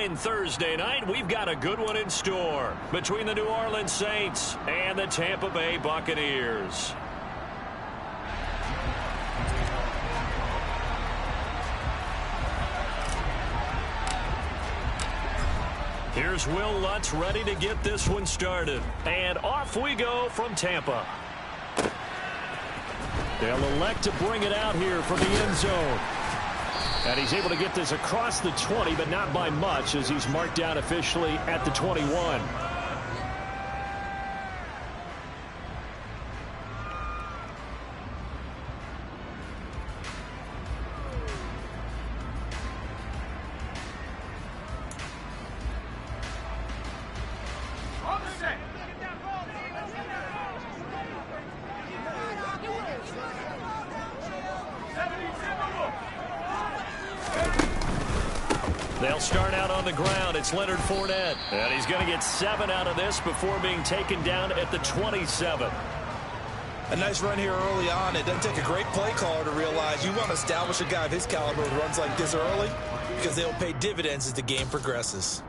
fine Thursday night. We've got a good one in store between the New Orleans Saints and the Tampa Bay Buccaneers. Here's Will Lutz ready to get this one started. And off we go from Tampa. They'll elect to bring it out here from the end zone. And he's able to get this across the 20, but not by much, as he's marked down officially at the 21. They'll start out on the ground. It's Leonard Fournette. And he's going to get 7 out of this before being taken down at the 27. A nice run here early on. It doesn't take a great play caller to realize you want to establish a guy of his caliber who runs like this early, because they'll pay dividends as the game progresses.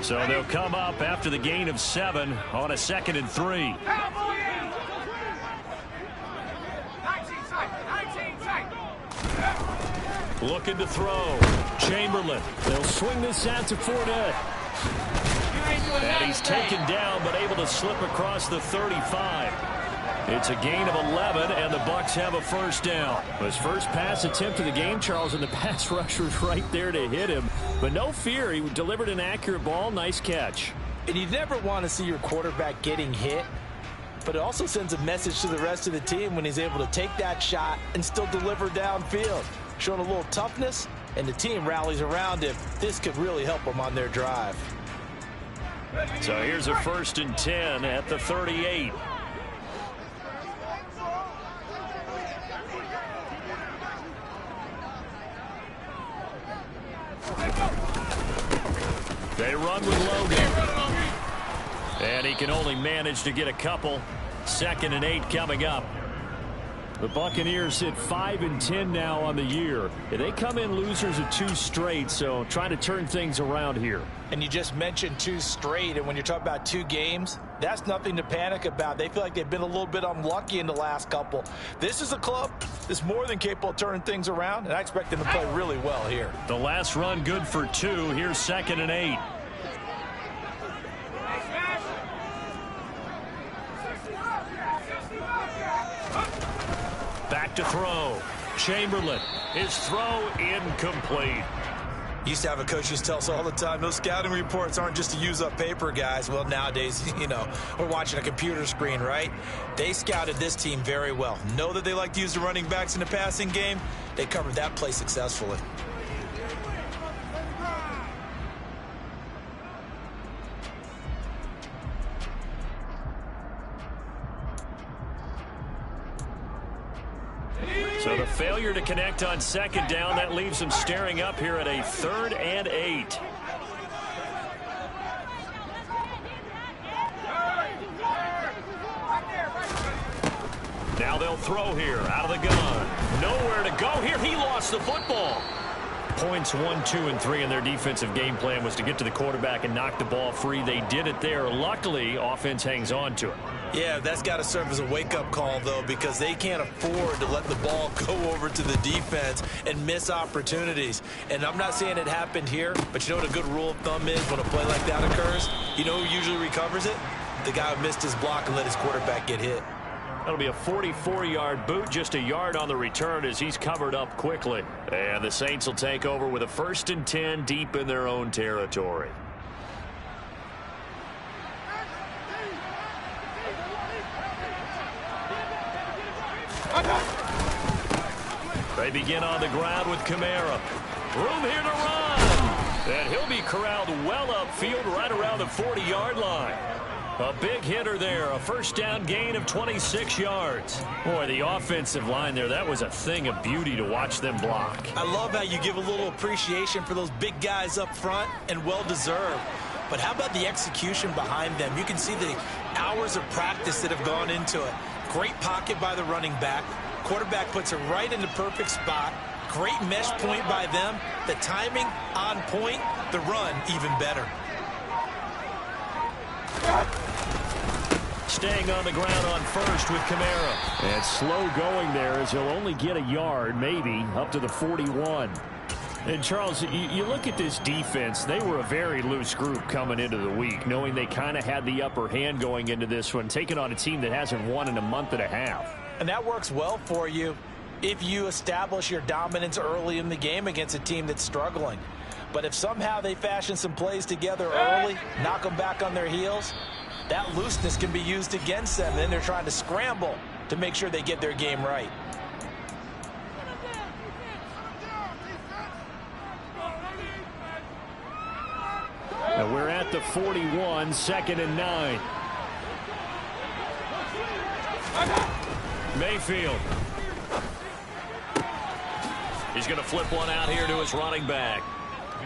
So they'll come up after the gain of 7 on a 2nd and 3. Looking to throw. Chamberlain. They'll swing this out to Fournette. And he's taken down, but able to slip across the 35. It's a gain of 11, and the Bucs have a first down. His first pass attempt of the game, Charles, and the pass rusher's right there to hit him. But no fear, he delivered an accurate ball. Nice catch. And you never want to see your quarterback getting hit, but it also sends a message to the rest of the team when he's able to take that shot and still deliver downfield. Showing a little toughness, and the team rallies around him. This could really help them on their drive. So here's a 1st and 10 at the 38. They run with Logan. And he can only manage to get a couple. 2nd and 8 coming up. The Buccaneers sit 5 and 10 now on the year. They come in losers of 2 straight, so trying to turn things around here. And you just mentioned 2 straight, and when you're talking about 2 games, that's nothing to panic about. They feel like they've been a little bit unlucky in the last couple. This is a club that's more than capable of turning things around, and I expect them to play really well here. The last run good for 2. Here's 2nd and 8. Back to throw. Chamberlain. His throw incomplete. Used to have a coach used to tell us all the time, those scouting reports aren't just to use up paper, guys. Well, nowadays, we're watching a computer screen, right? They scouted this team very well. Know that they like to use the running backs in the passing game. They covered that play successfully. So the failure to connect on 2nd down, that leaves them staring up here at a 3rd and 8. Now they'll throw here out of the gun. Nowhere to go here. He lost the football. Points 1, 2, and 3 in their defensive game plan was to get to the quarterback and knock the ball free. They did it there. Luckily, offense hangs on to it. Yeah, that's got to serve as a wake-up call, though, because they can't afford to let the ball go over to the defense and miss opportunities. And I'm not saying it happened here, but you know what a good rule of thumb is when a play like that occurs? You know who usually recovers it? The guy who missed his block and let his quarterback get hit. That'll be a 44-yard boot, just a yard on the return as he's covered up quickly. And the Saints will take over with a 1st and 10 deep in their own territory. They begin on the ground with Kamara. Room here to run. And he'll be corralled well upfield right around the 40-yard line. A big hitter there, a 1st down gain of 26 yards. Boy, the offensive line there, that was a thing of beauty to watch them block. I love how you give a little appreciation for those big guys up front, and well-deserved. But how about the execution behind them? You can see the hours of practice that have gone into it. Great pocket by the running back. Quarterback puts it right in the perfect spot. Great mesh point by them. The timing on point. The run even better. Staying on the ground on first with Kamara. And slow going there as he'll only get a yard, maybe, up to the 41. And, Charles, you look at this defense, they were a very loose group coming into the week, knowing they kind of had the upper hand going into this one, taking on a team that hasn't won in a month and a half. And that works well for you if you establish your dominance early in the game against a team that's struggling. But if somehow they fashion some plays together early, knock them back on their heels, that looseness can be used against them. Then they're trying to scramble to make sure they get their game right. And we're at the 41, 2nd and 9. Mayfield. He's going to flip one out here to his running back.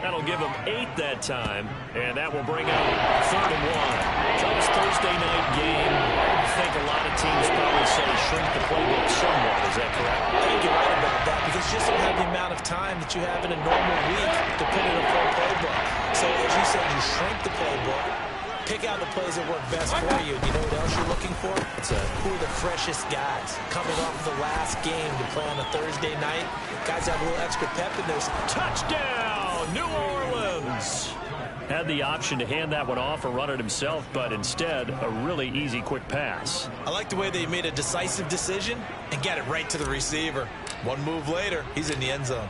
That'll give him 8 that time, and that will bring up 3rd and 1. So this Thursday night game, I think a lot of teams probably say shrink the playbook somewhat. Is that correct? I think you're right about that because you just don't have the amount of time that you have in a normal week to put in a full playbook. So as you said, you shrink the playbook, pick out the plays that work best for you. You know what else you're looking for? It's who are the freshest guys coming off the last game to play on a Thursday night. Guys have a little extra pep in their touchdown, New Orleans. Had the option to hand that one off or run it himself, but instead a really easy quick pass. I like the way they made a decisive decision and got it right to the receiver. One move later, he's in the end zone.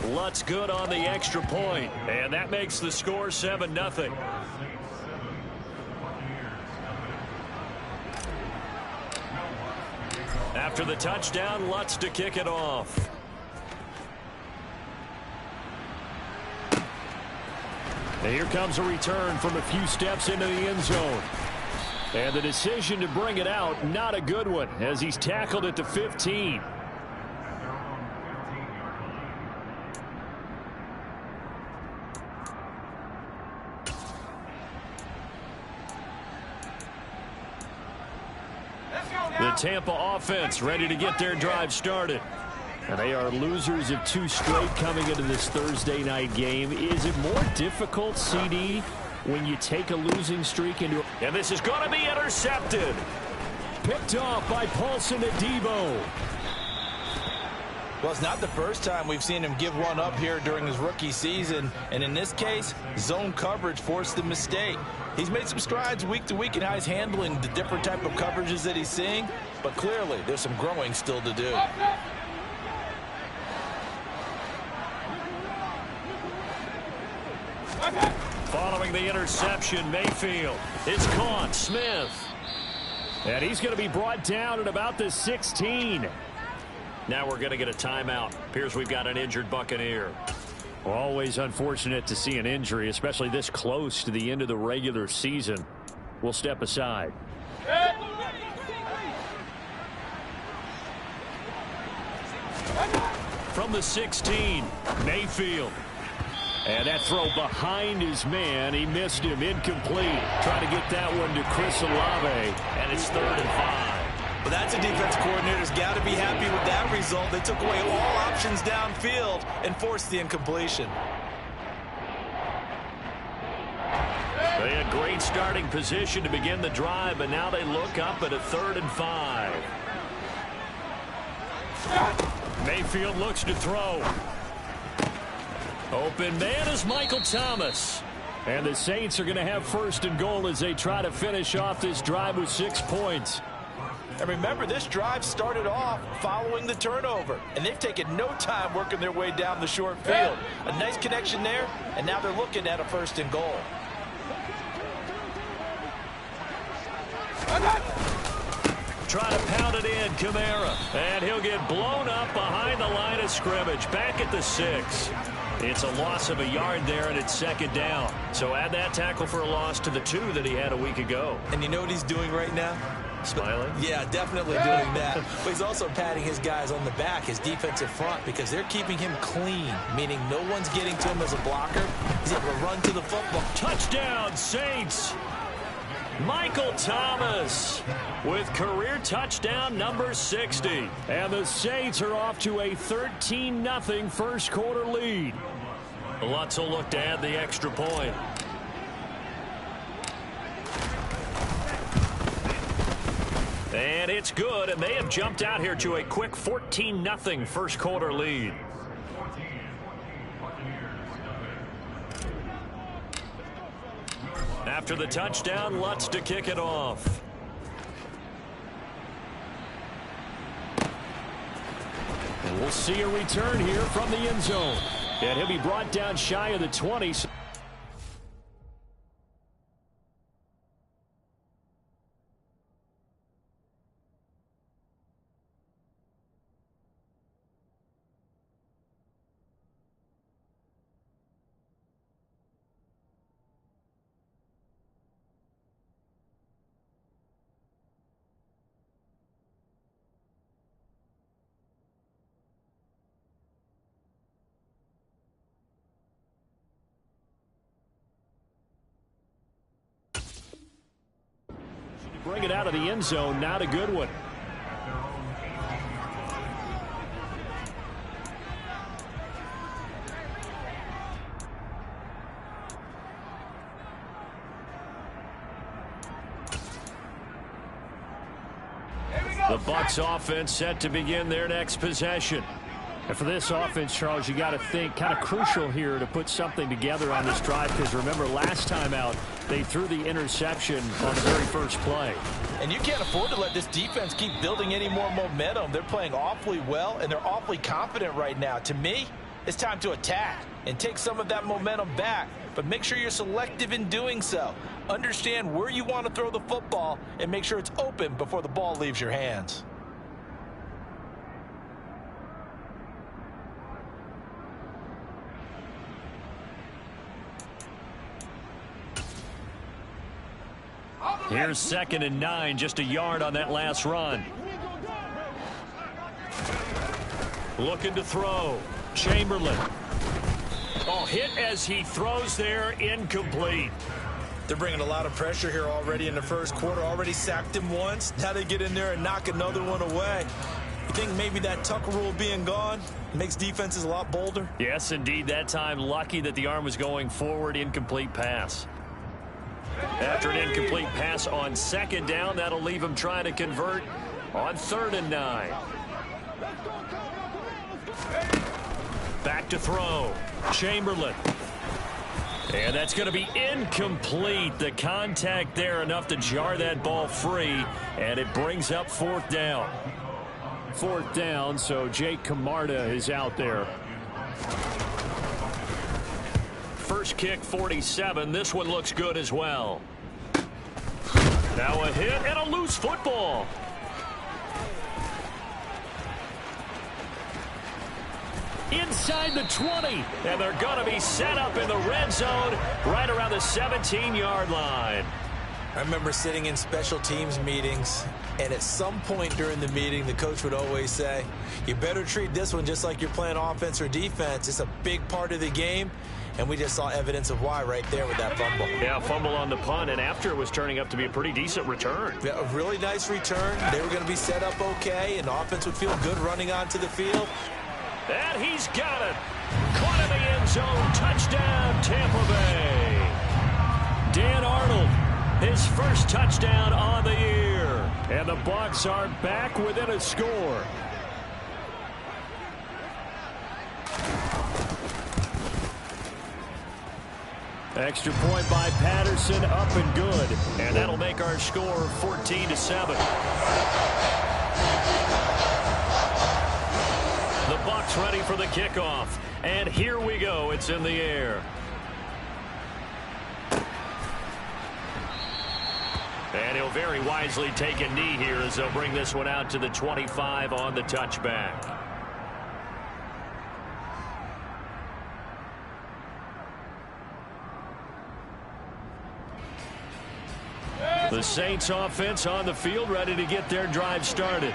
Lutz good on the extra point, and that makes the score 7-0. After the touchdown, Lutz to kick it off. And here comes a return from a few steps into the end zone. And the decision to bring it out, not a good one, as he's tackled at the 15. The Tampa offense ready to get their drive started. And they are losers of 2 straight coming into this Thursday night game. Is it more difficult, CD, when you take a losing streak into... And this is going to be intercepted. Picked off by Paulson Adebo. Well, it's not the first time we've seen him give one up here during his rookie season. And in this case, zone coverage forced the mistake. He's made some strides week to week in how he's handling the different type of coverages that he's seeing. But clearly, there's some growing still to do. Following the interception, Mayfield. It's caught. Smith. And he's going to be brought down at about the 16. Now we're going to get a timeout. Appears we've got an injured Buccaneer. Always unfortunate to see an injury, especially this close to the end of the regular season. We'll step aside. From the 16, Mayfield. And that throw behind his man. He missed him. Incomplete. Trying to get that one to Chris Olave. And it's 3rd and 5. Well, that's a defense coordinator's got to be happy with that result. They took away all options downfield and forced the incompletion. They had great starting position to begin the drive, but now they look up at a 3rd and 5. Mayfield looks to throw. Open man is Michael Thomas. And the Saints are going to have 1st and goal as they try to finish off this drive with 6 points. And remember, this drive started off following the turnover. And they've taken no time working their way down the short field. A nice connection there, and now they're looking at a 1st and goal. Try to pound it in, Kamara. And he'll get blown up behind the line of scrimmage. Back at the 6. It's a loss of a yard there, and it's 2nd down. So add that tackle for a loss to the 2 that he had a week ago. And you know what he's doing right now? Smiling? Yeah, definitely doing that. But he's also patting his guys on the back, his defensive front, because they're keeping him clean, meaning no one's getting to him as a blocker. He's able to run to the football. Touchdown, Saints! Michael Thomas with career touchdown number 60. And the Saints are off to a 13-0 first quarter lead. Lutz will look to add the extra point. And it's good, and they have jumped out here to a quick 14-0 first quarter lead. After the touchdown, Lutz to kick it off. And we'll see a return here from the end zone. And he'll be brought down shy of the 20. Bring it out of the end zone, not a good one. The Bucs offense set to begin their next possession. And for this offense, Charles, you got to think kind of crucial here to put something together on this drive, because remember last time out they threw the interception on the very first play. And you can't afford to let this defense keep building any more momentum. They're playing awfully well, and they're awfully confident right now. To me, it's time to attack and take some of that momentum back, but make sure you're selective in doing so. Understand where you want to throw the football and make sure it's open before the ball leaves your hands. Here's 2nd and 9, just a yard on that last run. Looking to throw. Chamberlain. Oh, hit as he throws there, incomplete. They're bringing a lot of pressure here already in the first quarter. Already sacked him once. Now they get in there and knock another one away. You think maybe that Tucker rule being gone makes defenses a lot bolder? Yes, indeed. That time, lucky that the arm was going forward. Incomplete pass. After an incomplete pass on 2nd down, that'll leave him trying to convert on 3rd and 9. Back to throw. Chamberlain. And that's going to be incomplete. The contact there enough to jar that ball free, and it brings up 4th down. 4th down, so Jake Camarda is out there. First kick, 47. This one looks good as well. Now a hit and a loose football. Inside the 20, and they're going to be set up in the red zone right around the 17-yard line. I remember sitting in special teams meetings, and at some point during the meeting, the coach would always say, you better treat this one just like you're playing offense or defense. It's a big part of the game. And we just saw evidence of why right there with that fumble. Yeah, fumble on the punt, and after it was turning up to be a pretty decent return. Yeah, a really nice return. They were going to be set up okay, and the offense would feel good running onto the field. And he's got it. Caught in the end zone. Touchdown, Tampa Bay. Dan Arnold, his first touchdown on the year. And the Bucs are back within a score. Extra point by Patterson, up and good. And that'll make our score 14-7. The Bucs ready for the kickoff. And here we go. It's in the air. And he'll very wisely take a knee here as they'll bring this one out to the 25 on the touchback. The Saints offense on the field, ready to get their drive started.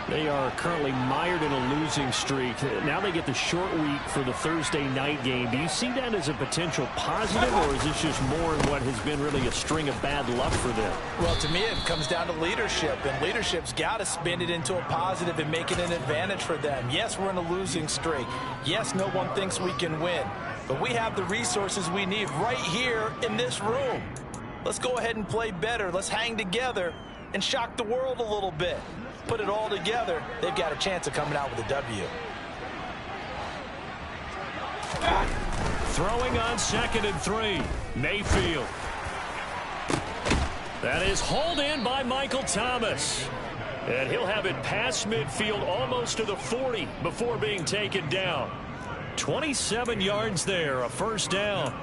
They are currently mired in a losing streak. Now they get the short week for the Thursday night game. Do you see that as a potential positive, or is this just more in what has been really a string of bad luck for them? Well, to me, it comes down to leadership, and leadership's got to spin it into a positive and make it an advantage for them. Yes, we're in a losing streak. Yes, no one thinks we can win, but we have the resources we need right here in this room. Let's go ahead and play better. Let's hang together and shock the world a little bit. Put it all together, they've got a chance of coming out with a W. Throwing on 2nd and 3. Mayfield. That is hauled in by Michael Thomas. And he'll have it past midfield almost to the 40 before being taken down. 27 yards there, a first down.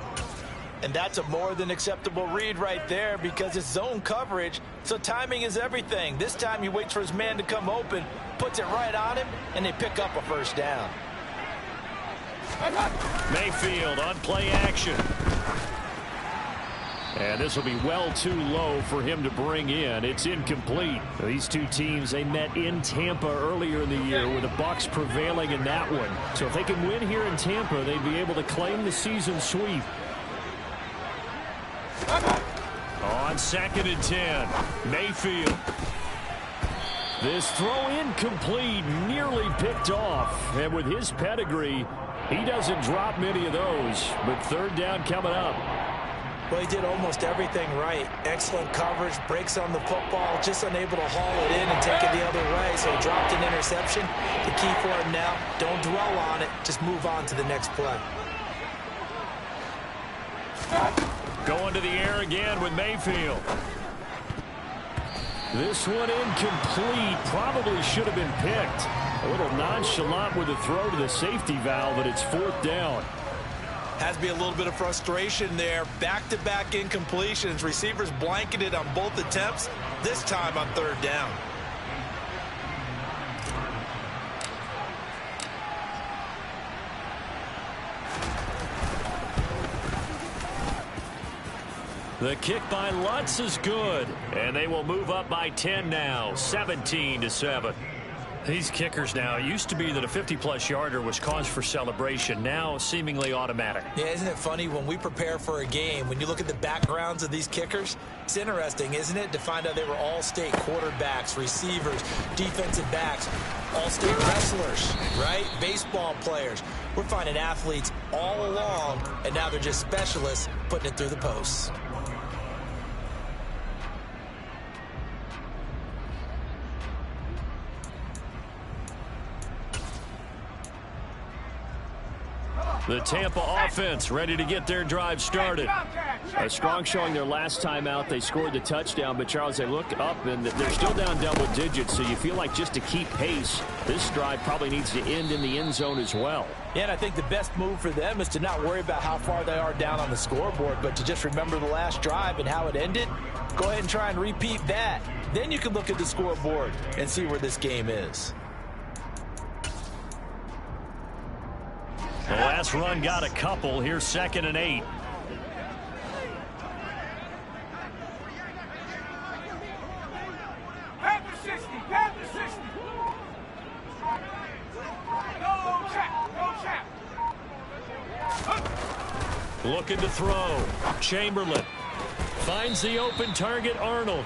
And that's a more than acceptable read right there because it's zone coverage, so timing is everything. This time he waits for his man to come open, puts it right on him, and they pick up a first down. Mayfield on play action. And this will be well too low for him to bring in. It's incomplete. These two teams, they met in Tampa earlier in the year with the Bucs prevailing in that one. So if they can win here in Tampa, they'd be able to claim the season sweep. On 2nd and 10, Mayfield. This throw incomplete, nearly picked off. And with his pedigree, he doesn't drop many of those. But third down coming up. Well, he did almost everything right. Excellent coverage, breaks on the football, just unable to haul it in and take it the other way. So he dropped an interception. The key for him now, don't dwell on it. Just move on to the next play. Going to the air again with Mayfield. This one incomplete. Probably should have been picked. A little nonchalant with the throw to the safety valve, but it's 4th down. Has to be a little bit of frustration there. Back-to-back incompletions. Receivers blanketed on both attempts, this time on 3rd down. The kick by Lutz is good, and they will move up by 10 now, 17-7. These kickers now, it used to be that a 50-plus yarder was cause for celebration, now seemingly automatic. Yeah, isn't it funny when we prepare for a game, when you look at the backgrounds of these kickers, it's interesting, isn't it, to find out they were all-state quarterbacks, receivers, defensive backs, all-state wrestlers, right? Baseball players. We're finding athletes all along, and now they're just specialists putting it through the posts. The Tampa offense ready to get their drive started. A strong showing their last time out. They scored the touchdown, but Charles, they look up and they're still down double digits, so you feel like just to keep pace, this drive probably needs to end in the end zone as well. Yeah, and I think the best move for them is to not worry about how far they are down on the scoreboard, but to just remember the last drive and how it ended. Go ahead and try and repeat that. Then you can look at the scoreboard and see where this game is. The last run got a couple. Here's 2nd and 8. Looking to throw. Chamberlain finds the open target, Arnold.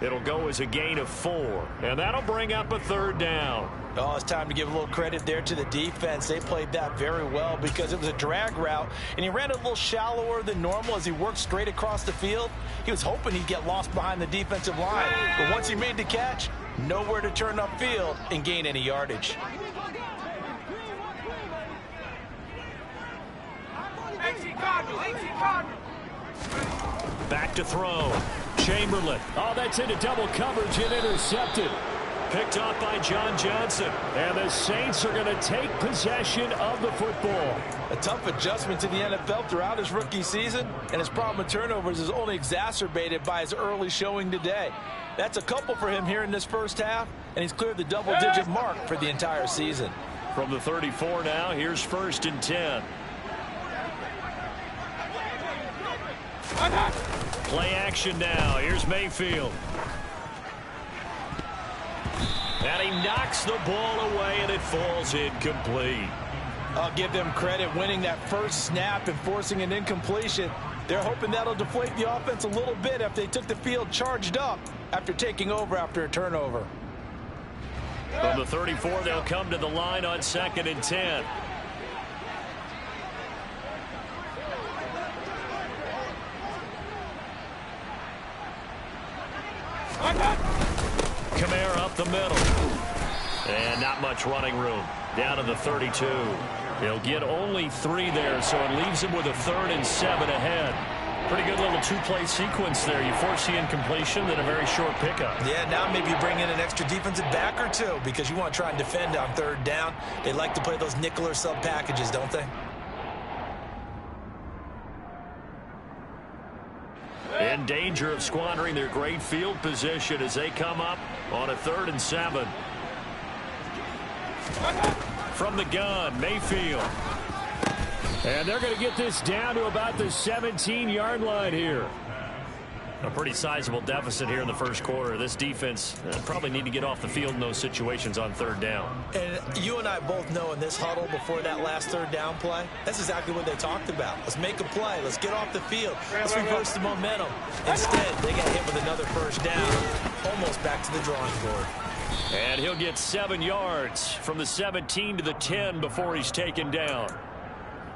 It'll go as a gain of 4, and that'll bring up a 3rd down. Oh, it's time to give a little credit there to the defense. They played that very well because it was a drag route, and he ran it a little shallower than normal as he worked straight across the field. He was hoping he'd get lost behind the defensive line, but once he made the catch, nowhere to turn upfield and gain any yardage. Back to throw. Chamberlain. Oh, that's into double coverage and intercepted. Picked off by John Johnson. And the Saints are going to take possession of the football. A tough adjustment to the NFL throughout his rookie season, and his problem with turnovers is only exacerbated by his early showing today. That's a couple for him here in this first half, and he's cleared the double-digit mark for the entire season. From the 34 now, here's 1st and 10. Play action now. Here's Mayfield. And he knocks the ball away, and it falls incomplete. I'll give them credit winning that first snap and forcing an incompletion. They're hoping that'll deflate the offense a little bit after they took the field charged up after taking over after a turnover. From the 34, they'll come to the line on 2nd and 10. Kamara up the middle. And not much running room. Down to the 32. He'll get only 3 there, so it leaves him with a 3rd and 7 ahead. Pretty good little two-play sequence there. You force the incompletion, then a very short pickup. Yeah, now maybe you bring in an extra defensive back or 2 because you want to try and defend on 3rd down. They like to play those nickel or sub packages, don't they? In danger of squandering their great field position as they come up on a 3rd and 7. From the gun, Mayfield. And they're going to get this down to about the 17-yard line here. A pretty sizable deficit here in the first quarter. This defense probably need to get off the field in those situations on 3rd down. And you and I both know in this huddle before that last 3rd down play, that's exactly what they talked about. Let's make a play. Let's get off the field. Let's reverse the momentum. Instead, they got hit with another 1st down, almost back to the drawing board. And he'll get 7 yards from the 17 to the 10 before he's taken down.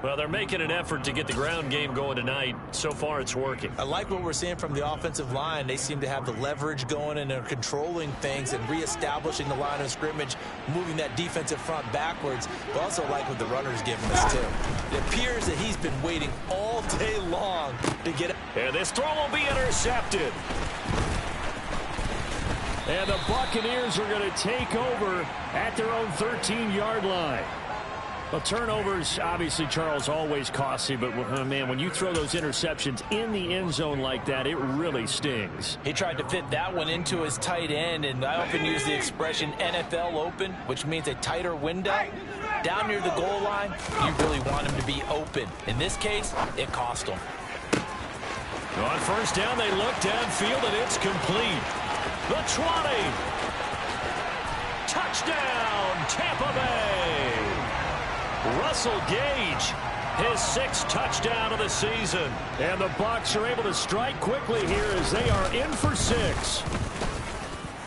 Well, they're making an effort to get the ground game going tonight. So far, it's working. I like what we're seeing from the offensive line. They seem to have the leverage going and they're controlling things and reestablishing the line of scrimmage, moving that defensive front backwards. But also like what the runner's giving us, too. It appears that he's been waiting all day long to get it. And this throw will be intercepted. And the Buccaneers are going to take over at their own 13-yard line. Well, turnovers, obviously, Charles, always costly, but, man, when you throw those interceptions in the end zone like that, it really stings. He tried to fit that one into his tight end, and I often use the expression NFL open, which means a tighter window. Down near the goal line, you really want him to be open. In this case, it cost him. On 1st down, they look downfield, and it's complete. The 20. Touchdown, Tampa Bay. Russell Gage, his 6th touchdown of the season. And the Bucs are able to strike quickly here as they are in for 6.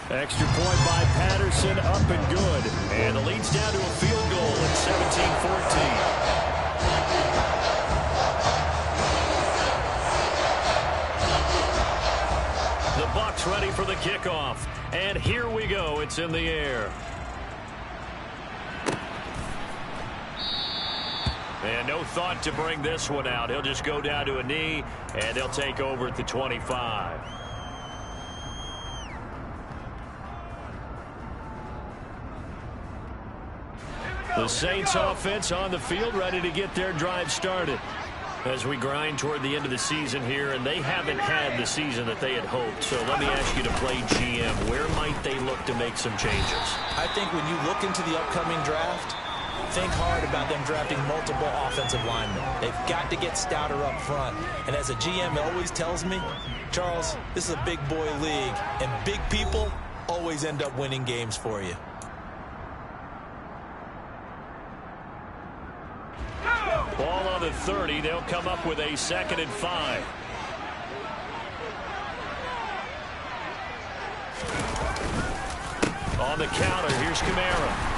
Extra point by Patterson, up and good. And the lead's down to a field goal at 17-14. The Bucs ready for the kickoff. And here we go. It's in the air. And no thought to bring this one out. He'll just go down to a knee, and they'll take over at the 25. The Saints offense on the field, ready to get their drive started. As we grind toward the end of the season here, and they haven't had the season that they had hoped. So let me ask you to play GM. Where might they look to make some changes? I think when you look into the upcoming draft, think hard about them drafting multiple offensive linemen. They've got to get stouter up front. And as a GM always tells me, Charles, this is a big boy league, and big people always end up winning games for you. Ball on the 30. They'll come up with a 2nd and 5. On the counter, here's Kamara.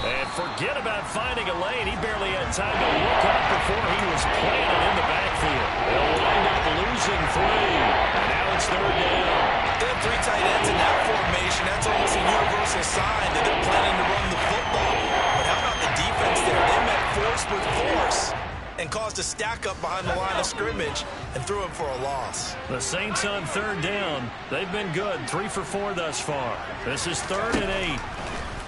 And forget about finding a lane. He barely had time to look up before he was planted in the backfield. They'll wind up losing 3. And now it's 3rd down. They have 3 tight ends in that formation. That's almost a universal sign that they're planning to run the football. But how about the defense there? They met force with force and caused a stack up behind the line of scrimmage and threw him for a loss. The Saints on 3rd down. They've been good. 3 for 4 thus far. This is 3rd and 8.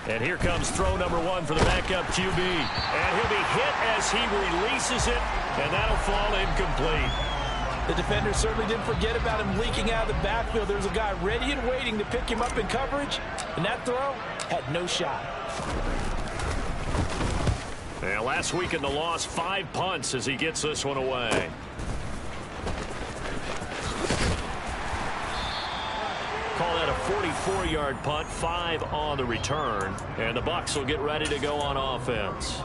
And here comes throw number 1 for the backup QB. And he'll be hit as he releases it, and that'll fall incomplete. The defender certainly didn't forget about him leaking out of the backfield. There's a guy ready and waiting to pick him up in coverage, and that throw had no shot. Yeah, last week in the loss, 5 punts as he gets this one away. call that a 44-yard punt, 5 on the return. And the Bucs will get ready to go on offense.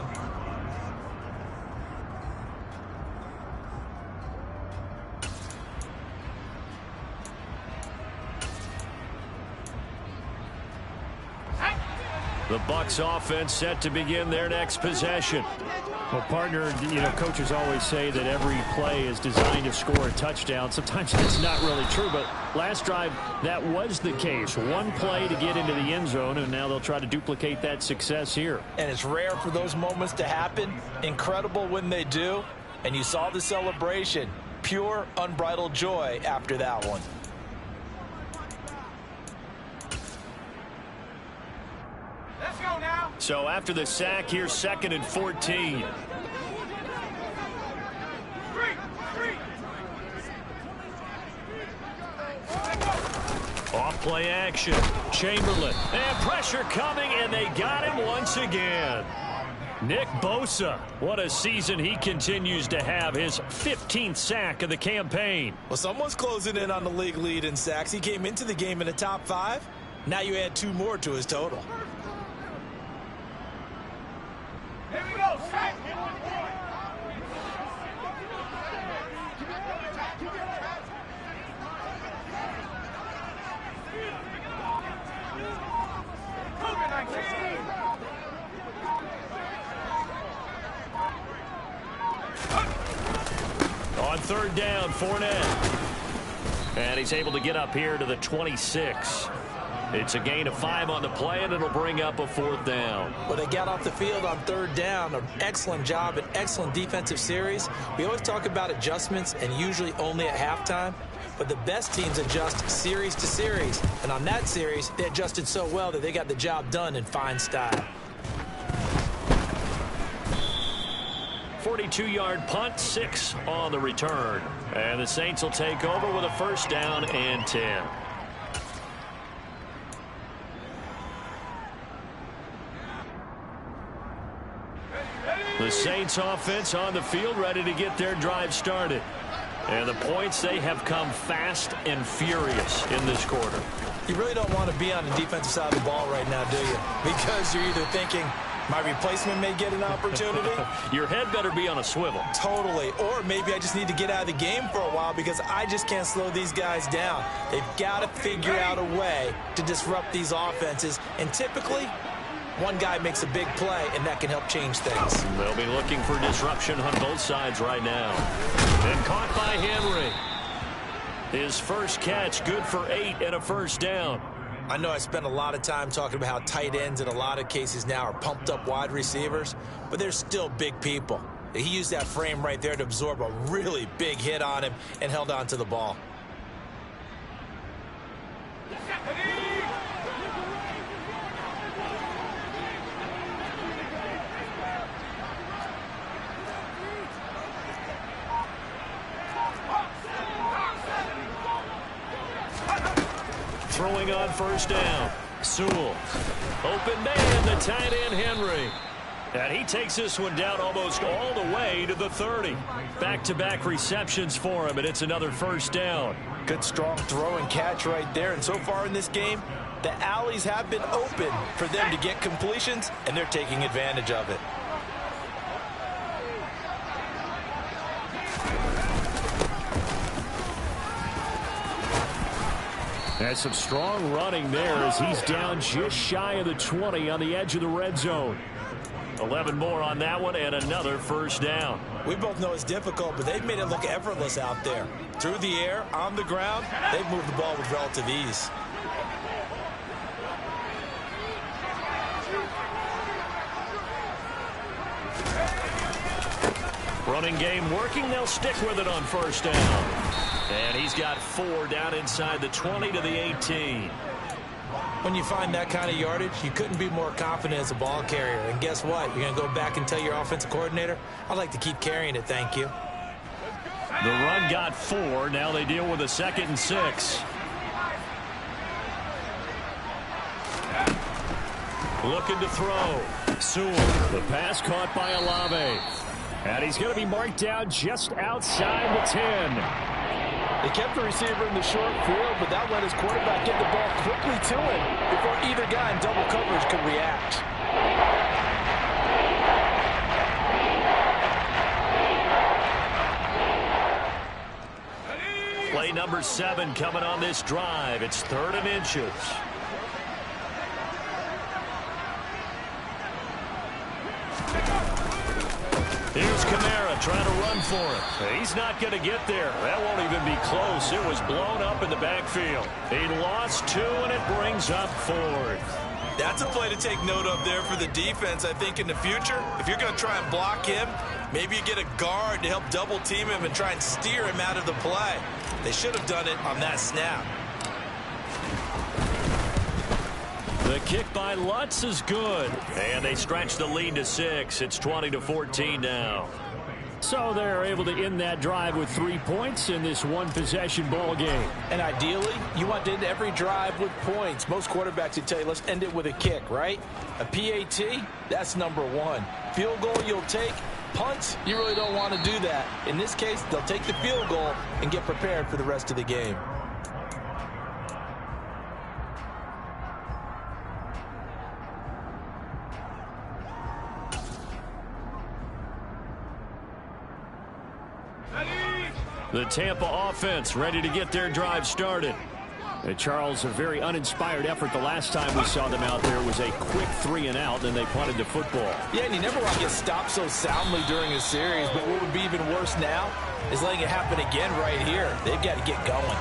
The Bucs offense set to begin their next possession. Well, partner, coaches always say that every play is designed to score a touchdown. Sometimes that's not really true, but last drive, that was the case. One play to get into the end zone, and now they'll try to duplicate that success here. And it's rare for those moments to happen. Incredible when they do. And you saw the celebration. Pure, unbridled joy after that one. So after the sack, here's 2nd and 14. Off play action. Chamberlain. And pressure coming, and they got him once again. Nick Bosa, what a season he continues to have. His 15th sack of the campaign. Well, someone's closing in on the league lead in sacks. He came into the game in the top 5. Now you add 2 more to his total. Here we go, sack. On 3rd down, Fournette. And he's able to get up here to the 26. It's a gain of 5 on the play, and it'll bring up a 4th down. Well, they got off the field on 3rd down. An excellent job, an excellent defensive series. We always talk about adjustments, and usually only at halftime. But the best teams adjust series to series. And on that series, they adjusted so well that they got the job done in fine style. 42-yard punt, 6 on the return. And the Saints will take over with a 1st down and 10. The Saints offense on the field, ready to get their drive started. And the points, they have come fast and furious in this quarter. You really don't want to be on the defensive side of the ball right now, do you? Because you're either thinking, my replacement may get an opportunity. Your head better be on a swivel. Totally. Or maybe I just need to get out of the game for a while because I just can't slow these guys down. They've got to figure out a way to disrupt these offenses. And typically, one guy makes a big play, and that can help change things. They'll be looking for disruption on both sides right now. And caught by Henry. His first catch, good for 8 and a 1st down. I know I spent a lot of time talking about how tight ends in a lot of cases now are pumped up wide receivers, but they're still big people. He used that frame right there to absorb a really big hit on him and held on to the ball. Throwing on 1st down. Sewell. Open man, the tight end Henry. And he takes this one down almost all the way to the 30. Back-to-back receptions for him, and it's another 1st down. Good, strong throw and catch right there. And so far in this game, the alleys have been open for them to get completions, and they're taking advantage of it. And some strong running there as he's down just shy of the 20 on the edge of the red zone. 11 more on that one and another 1st down. We both know it's difficult, but they've made it look effortless out there. Through the air, on the ground, they've moved the ball with relative ease. Running game working. They'll stick with it on 1st down. And he's got 4 down inside the 20 to the 18. When you find that kind of yardage, you couldn't be more confident as a ball carrier. And guess what? You're going to go back and tell your offensive coordinator, I'd like to keep carrying it, thank you. The run got 4. Now they deal with a 2nd and 6. Looking to throw. Sewell. The pass caught by Olave. And he's going to be marked down just outside the 10. They kept the receiver in the short field, but that let his quarterback get the ball quickly to him before either guy in double coverage could react. Play number 7 coming on this drive. It's 3rd and inches. Here's Kamara trying to run for it. He's not going to get there. That won't even be close. It was blown up in the backfield. He lost 2, and it brings up 4th. That's a play to take note of there for the defense, I think, in the future. If you're going to try and block him, maybe you get a guard to help double team him and try and steer him out of the play. They should have done it on that snap. The kick by Lutz is good. And they stretch the lead to 6. It's 20-14 now. So they're able to end that drive with 3 points in this one-possession ball game. And ideally, you want to end every drive with points. Most quarterbacks would tell you, let's end it with a kick, right? A PAT, that's number 1. Field goal you'll take. Punts, you really don't want to do that. In this case, they'll take the field goal and get prepared for the rest of the game. The Tampa offense ready to get their drive started. And Charles, a very uninspired effort the last time we saw them out there was a quick 3-and-out, and they punted the football. Yeah, and you never want to get stopped so soundly during a series, but what would be even worse now is letting it happen again right here. They've got to get going.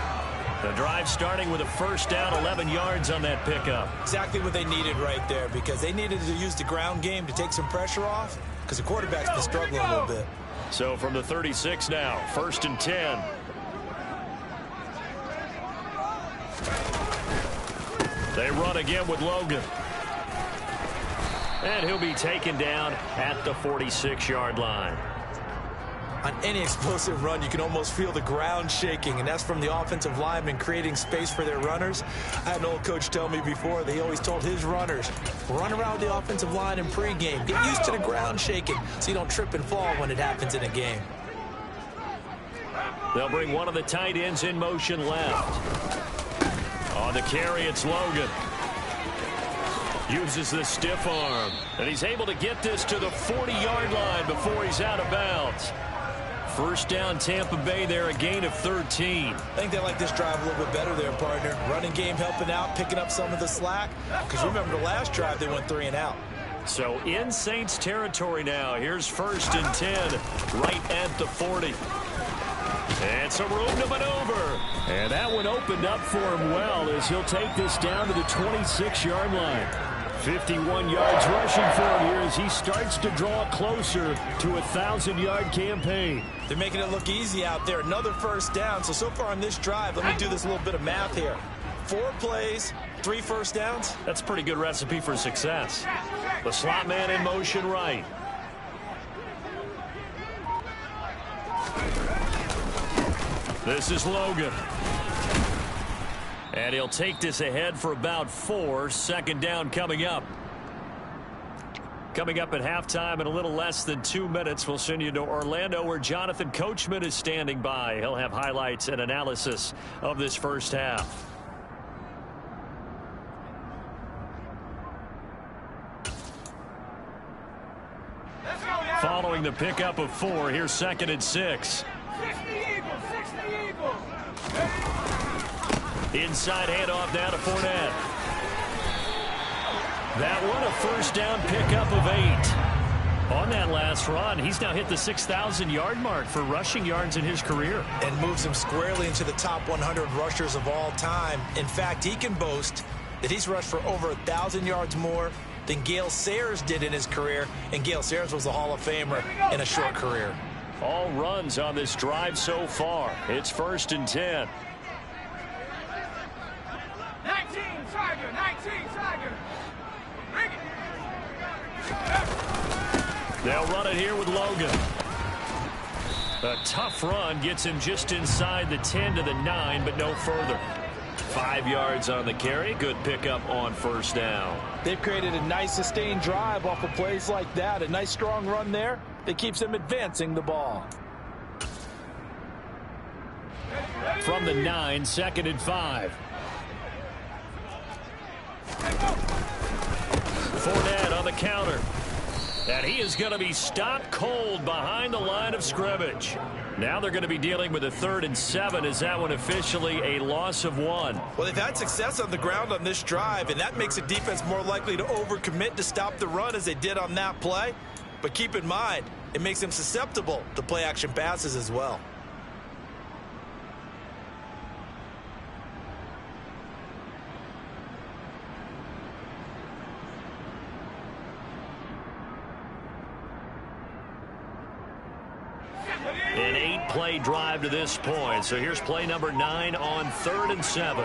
The drive starting with a first down, 11 yards on that pickup. Exactly what they needed right there, because they needed to use the ground game to take some pressure off, because the quarterback's been struggling a little bit. So from the 36 now, 1st and 10. They run again with Logan. And he'll be taken down at the 46-yard line. On any explosive run, you can almost feel the ground shaking, and that's from the offensive linemen creating space for their runners. I had an old coach tell me before, they always told his runners, run around the offensive line in pregame. Get used to the ground shaking so you don't trip and fall when it happens in a game. They'll bring one of the tight ends in motion left. On the carry, it's Logan. Uses the stiff arm. And he's able to get this to the 40-yard line before he's out of bounds. First down, Tampa Bay there, a gain of 13. I think they like this drive a little bit better there, partner. Running game helping out, picking up some of the slack. Because remember the last drive, they went 3-and-out. So in Saints territory now. Here's 1st and 10, right at the 40. And some room to maneuver. And that one opened up for him well as he'll take this down to the 26-yard line. 51 yards rushing for him here as he starts to draw closer to a 1,000-yard campaign. They're making it look easy out there. Another first down. So far on this drive, let me do this little bit of math here. 4 plays, 3 first downs. That's a pretty good recipe for success. The slot man in motion right. This is Logan. And he'll take this ahead for about 4. 2nd down coming up. Coming up at halftime in a little less than 2 minutes, we'll send you to Orlando where Jonathan Coachman is standing by. He'll have highlights and analysis of this first half. Following the pickup of 4, here's 2nd and 6. Inside handoff now to Fournette. That one a first down pickup of 8. On that last run, he's now hit the 6,000-yard mark for rushing yards in his career. And moves him squarely into the top 100 rushers of all time. In fact, he can boast that he's rushed for over 1,000 yards more than Gale Sayers did in his career. And Gale Sayers was a Hall of Famer in a short career. All runs on this drive so far. It's 1st and 10. 19 Tiger. Bring it. They'll run it here with Logan. A tough run gets him just inside the 10 to the 9, but no further. 5 yards on the carry. Good pickup on first down. They've created a nice sustained drive off of plays like that. A nice strong run there that keeps them advancing the ball. from the 9, 2nd and 5. Fournette on the counter. And he is going to be stopped cold behind the line of scrimmage. Now they're going to be dealing with a 3rd and 7. Is that one officially a loss of 1? Well, they've had success on the ground on this drive, and that makes a defense more likely to overcommit to stop the run as they did on that play. But keep in mind, it makes them susceptible to play-action passes as well. An 8-play drive to this point. So here's play number 9 on 3rd and 7.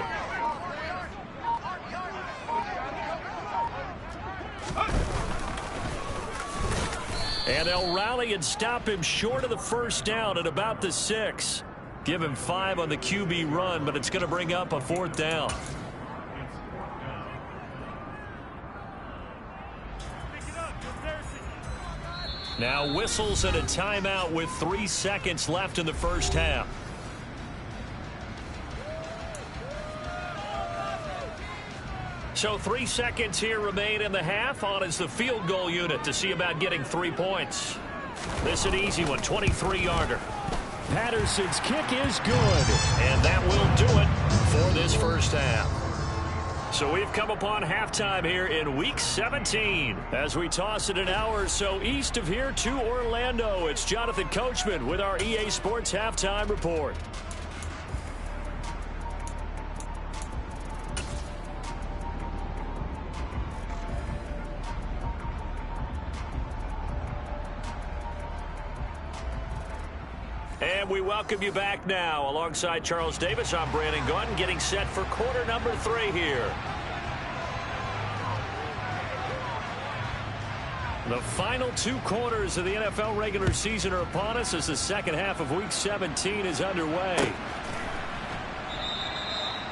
And they'll rally and stop him short of the first down at about the 6. Give him 5 on the QB run, but it's going to bring up a 4th down. Now whistles and a timeout with 3 seconds left in the first half. So 3 seconds here remain in the half. On is the field goal unit to see about getting 3 points. This an easy one, 23-yarder. Patterson's kick is good. And that will do it for this first half. So we've come upon halftime here in Week 17. As we toss it an hour or so east of here to Orlando, it's Jonathan Coachman with our EA Sports Halftime Report. And we welcome you back now. Alongside Charles Davis, I'm Brandon Gunn, getting set for quarter number 3 here. The final 2 quarters of the NFL regular season are upon us as the second half of Week 17 is underway.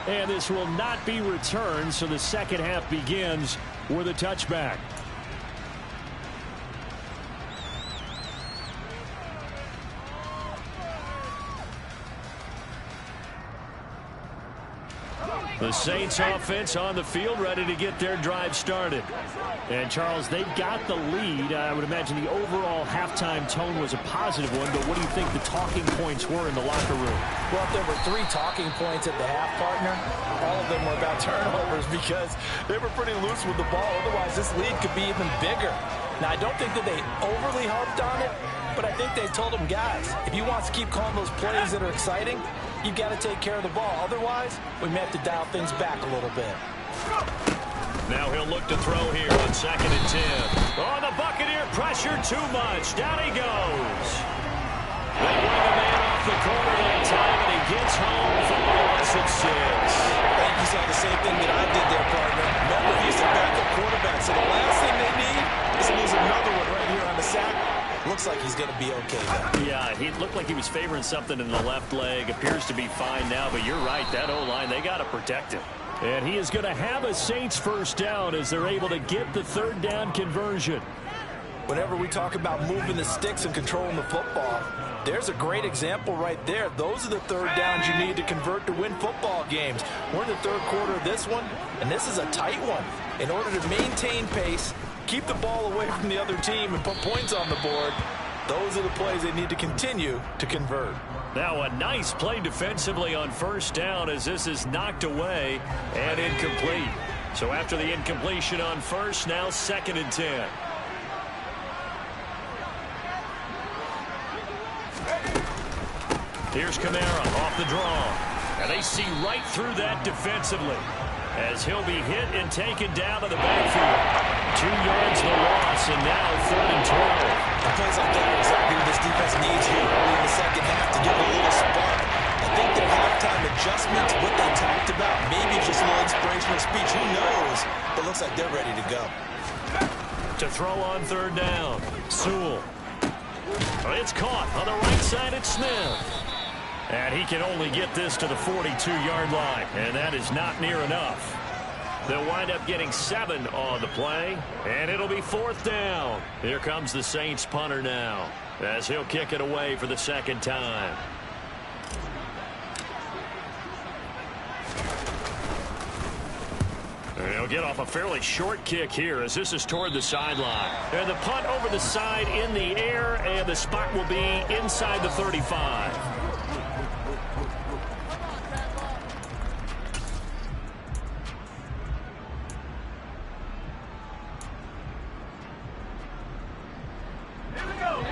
And this will not be returned, so the second half begins with a touchback. The Saints offense on the field, ready to get their drive started. And, Charles, they've got the lead. I would imagine the overall halftime tone was a positive one, but what do you think the talking points were in the locker room? Well, if there were 3 talking points at the half, partner, all of them were about turnovers because they were pretty loose with the ball. Otherwise, this lead could be even bigger. Now, I don't think that they overly harped on it, but I think they told them, guys, if you want to keep calling those plays that are exciting, you've got to take care of the ball. Otherwise, we may have to dial things back a little bit. Now he'll look to throw here on 2nd and 10. Oh, the Buccaneer pressure too much. Down he goes. They bring the man off the corner that time, and he gets home for a loss of 6. I think you saw the same thing that I did there, partner. Remember, he's a backup quarterback, so the last thing they need is to lose another one right here on the sack. Looks like he's going to be okay there. Yeah, he looked like he was favoring something in the left leg. Appears to be fine now, but you're right. That O-line, they got to protect him. And he is going to have a Saints first down as they're able to get the 3rd down conversion. Whenever we talk about moving the sticks and controlling the football, there's a great example right there. Those are the 3rd downs you need to convert to win football games. We're in the 3rd quarter of this one, and this is a tight one. In order to maintain pace, keep the ball away from the other team, and put points on the board, those are the plays they need to continue to convert. Now a nice play defensively on first down as this is knocked away and incomplete. So after the incompletion on first, now 2nd and 10. Here's Kamara off the draw. And they see right through that defensively as he'll be hit and taken down to the backfield. 2 yards the loss, and now 3rd and 12. Plays like that are exactly what this defense needs here early in the second half to give it a little spark. I think their halftime adjustments, what they talked about, maybe just a little inspirational speech, who knows? But looks like they're ready to go. To throw on 3rd down, Sewell. It's caught on the right side at Smith. And he can only get this to the 42-yard line, and that is not near enough. They'll wind up getting 7 on the play, and it'll be 4th down. Here comes the Saints punter now, as he'll kick it away for the 2nd time. And he'll get off a fairly short kick here as this is toward the sideline. And the punt over the side in the air, and the spot will be inside the 35.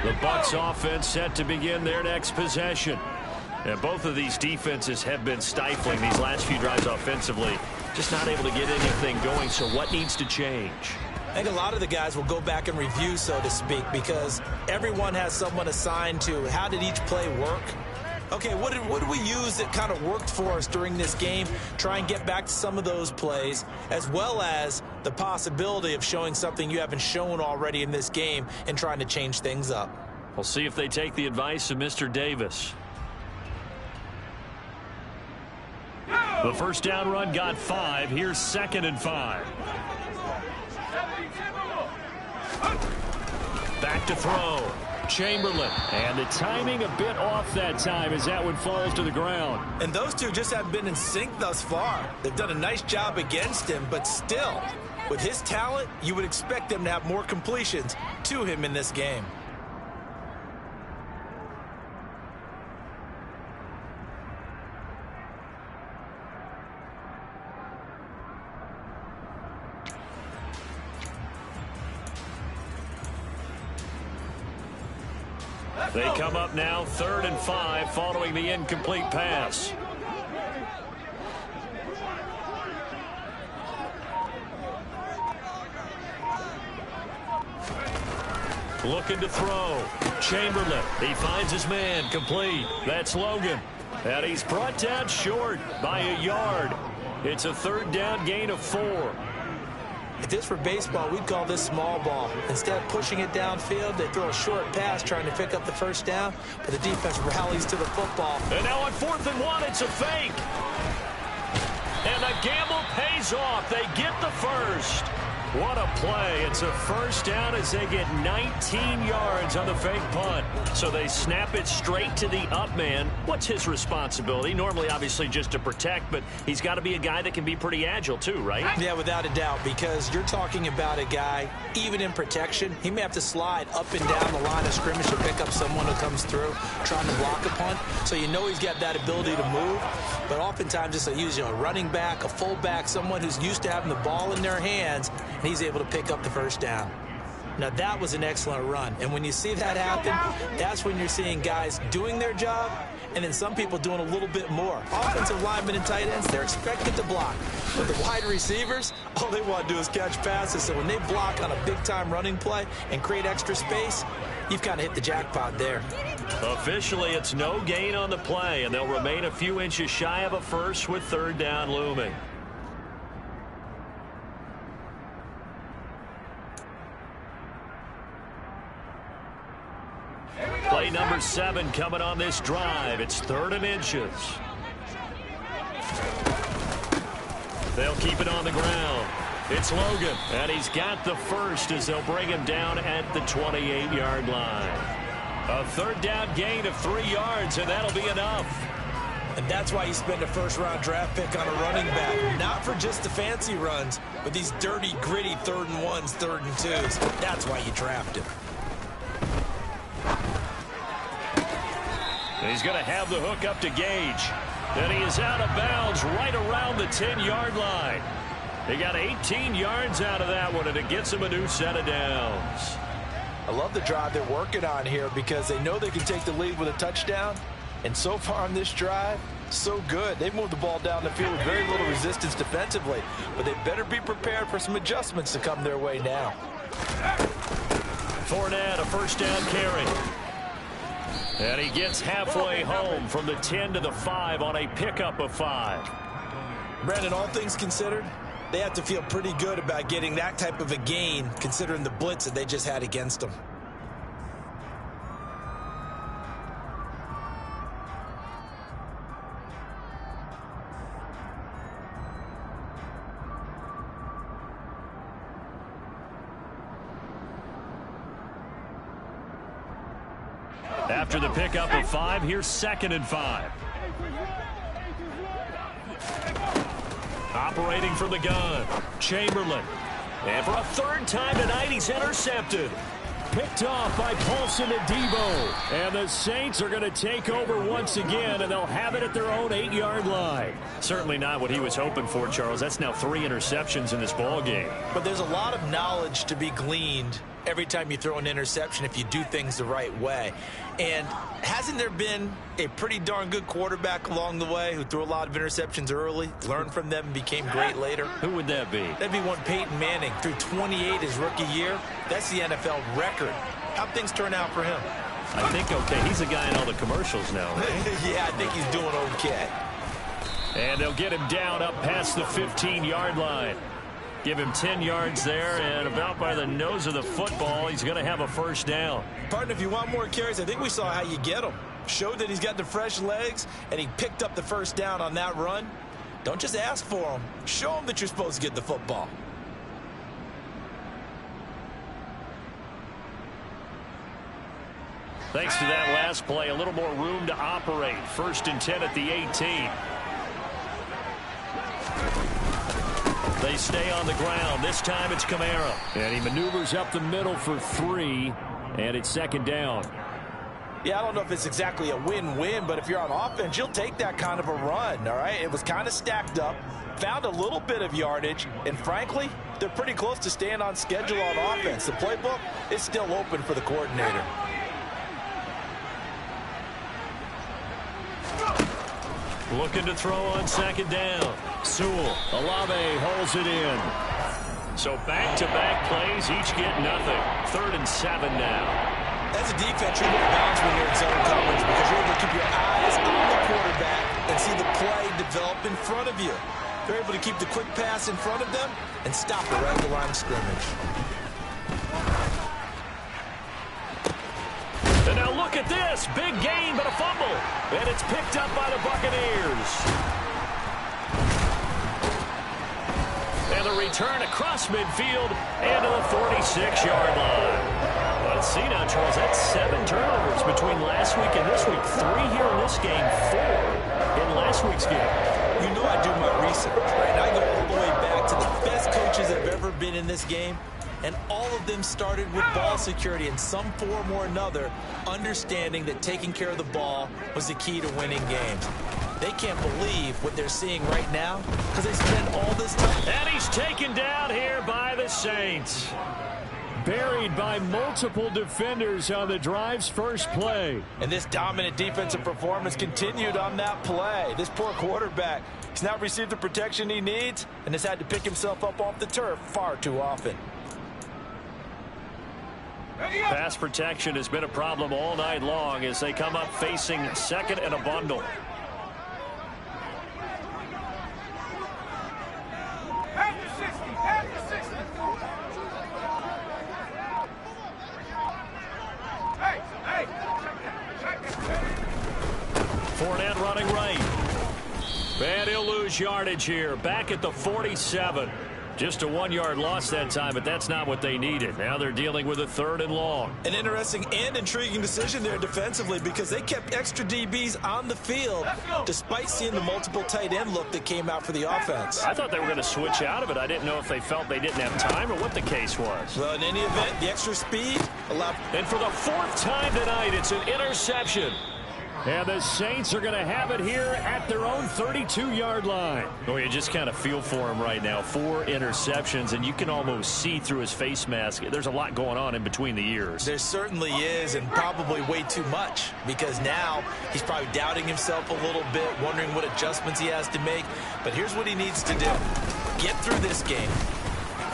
The Bucs offense set to begin their next possession. And both of these defenses have been stifling these last few drives offensively. Just not able to get anything going, so what needs to change? I think a lot of the guys will go back and review, so to speak, because everyone has someone assigned to how did each play work. Okay, what did we use that kind of worked for us during this game? Try and get back to some of those plays, as well as the possibility of showing something you haven't shown already in this game and trying to change things up. We'll see if they take the advice of Mr. Davis. The first down run got 5. Here's 2nd and 5. Back to throw. Chamberlain. And the timing a bit off that time as that one falls to the ground. And those two just haven't been in sync thus far. They've done a nice job against him, but still, with his talent, you would expect them to have more completions to him in this game. They come up now 3rd and 5 following the incomplete pass. Looking to throw. Chamberlain. He finds his man. Complete. That's Logan. And he's brought down short by a yard. It's a 3rd down gain of 4. If this were baseball, we'd call this small ball. Instead of pushing it downfield, they throw a short pass trying to pick up the first down, but the defense rallies to the football. And now on 4th and 1, it's a fake. And the gamble pays off. They get the first. What a play. It's a first down as they get 19 yards on the fake punt. So they snap it straight to the up man. What's his responsibility? Normally, obviously, just to protect, but he's got to be a guy that can be pretty agile too, right? Yeah, without a doubt, because you're talking about a guy, even in protection, he may have to slide up and down the line of scrimmage to pick up someone who comes through trying to block a punt. So you know he's got that ability to move, but oftentimes just a running back, a fullback, someone who's used to having the ball in their hands, and he's able to pick up the first down. Now, that was an excellent run. And when you see that happen, that's when you're seeing guys doing their job and then some people doing a little bit more. Offensive linemen and tight ends, they're expected to block. But the wide receivers, all they want to do is catch passes. So when they block on a big-time running play and create extra space, you've kind of hit the jackpot there. Officially, it's no gain on the play, and they'll remain a few inches shy of a first with 3rd down looming. Play number 7 coming on this drive. It's 3rd and inches. They'll keep it on the ground. It's Logan, and he's got the first as they'll bring him down at the 28-yard line. A 3rd down gain of 3 yards, and that'll be enough. And that's why you spend a first-round draft pick on a running back. Not for just the fancy runs, but these dirty, gritty 3rd and 1s, 3rd and 2s. That's why you draft him. He's going to have the hook up to Gage. And he is out of bounds right around the 10-yard line. He got 18 yards out of that one, and it gets him a new set of downs. I love the drive they're working on here because they know they can take the lead with a touchdown. And so far on this drive, so good. They've moved the ball down the field with very little resistance defensively. But they better be prepared for some adjustments to come their way now. Fournette, a first down carry. And he gets halfway home from the 10 to the 5 on a pickup of 5. Brandon, all things considered, they have to feel pretty good about getting that type of a gain considering the blitz that they just had against them. After the pickup of 5, here's 2nd and 5. Operating from the gun, Chamberlain. And for a third time tonight, he's intercepted. Picked off by Paulson Adebo. And the Saints are going to take over once again, and they'll have it at their own 8-yard line. Certainly not what he was hoping for, Charles. That's now 3 interceptions in this ball game. But there's a lot of knowledge to be gleaned every time you throw an interception if you do things the right way. And hasn't there been a pretty darn good quarterback along the way who threw a lot of interceptions early, learned from them, and became great later? Who would that be? That'd be one Peyton Manning. Threw 28 his rookie year. That's the NFL record. How'd things turn out for him? I think okay. He's a guy in all the commercials now, right? Yeah, I think he's doing okay. And they'll get him down up past the 15-yard line. Give him 10 yards there, and about by the nose of the football, he's going to have a first down. Partner, if you want more carries, I think we saw how you get him. Showed that he's got the fresh legs, and he picked up the first down on that run. Don't just ask for him. Show him that you're supposed to get the football. Thanks to that last play, a little more room to operate. 1st and 10 at the 18. They stay on the ground. This time it's Kamara. And he maneuvers up the middle for 3, and it's 2nd down. Yeah, I don't know if it's exactly a win-win, but if you're on offense, you'll take that kind of a run, all right? It was kind of stacked up, found a little bit of yardage, and frankly, they're pretty close to staying on schedule on offense. The playbook is still open for the coordinator. Looking to throw on 2nd down. Sewell. Olave holds it in. So back-to-back plays, each get nothing. 3rd and 7 now. As a defense, you're going to bounce when you're in zone coverage because you're able to keep your eyes on the quarterback and see the play develop in front of you. They're able to keep the quick pass in front of them and stop it right at the line of scrimmage. And now look at this. Big gain, but a fumble. And it's picked up by the Buccaneers. And the return across midfield and to the 46-yard line. Let's see now, Charles. That's 7 turnovers between last week and this week. 3 here in this game, 4 in last week's game. You know I do my research, right? I go all the way back to the best coaches that have ever been in this game. And all of them started with ball security in some form or another, understanding that taking care of the ball was the key to winning games. They can't believe what they're seeing right now because they spent all this time. And he's taken down here by the Saints. Buried by multiple defenders on the drive's first play. And this dominant defensive performance continued on that play. This poor quarterback, he's not received the protection he needs and has had to pick himself up off the turf far too often. Pass protection has been a problem all night long as they come up facing 2nd and a bundle. Fournette running right. And he'll lose yardage here. Back at the 47. Just a 1-yard loss that time, but that's not what they needed. Now they're dealing with a 3rd and long. An interesting and intriguing decision there defensively because they kept extra DBs on the field despite seeing the multiple tight end look that came out for the offense. I thought they were going to switch out of it. I didn't know if they felt they didn't have time or what the case was. Well, in any event, the extra speed allowed. And for the 4th time tonight, it's an interception. And the Saints are going to have it here at their own 32-yard line. Oh, you just kind of feel for him right now. 4 interceptions, and you can almost see through his face mask. There's a lot going on in between the ears. There certainly is, and probably way too much, because now he's probably doubting himself a little bit, wondering what adjustments he has to make. But here's what he needs to do. Get through this game.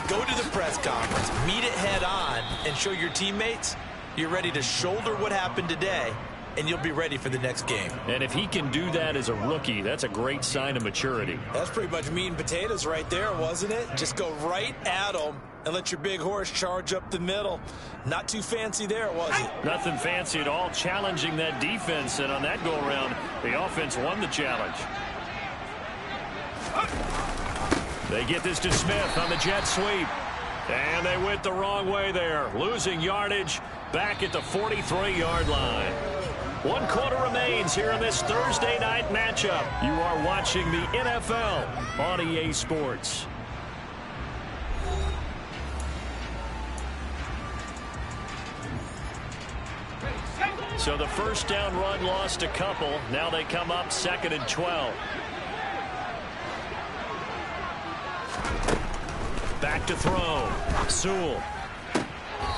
Go to the press conference, meet it head on, and show your teammates you're ready to shoulder what happened today, and you'll be ready for the next game. And if he can do that as a rookie, that's a great sign of maturity. That's pretty much meat and potatoes right there, wasn't it? Just go right at them and let your big horse charge up the middle. Not too fancy there, was it? Nothing fancy at all, challenging that defense, and on that go-around, the offense won the challenge. They get this to Smith on the jet sweep. And they went the wrong way there, losing yardage back at the 43-yard line. 1 quarter remains here in this Thursday night matchup. You are watching the NFL on EA Sports. So the first down run lost a couple. Now they come up 2nd and 12. Back to throw. Sewell.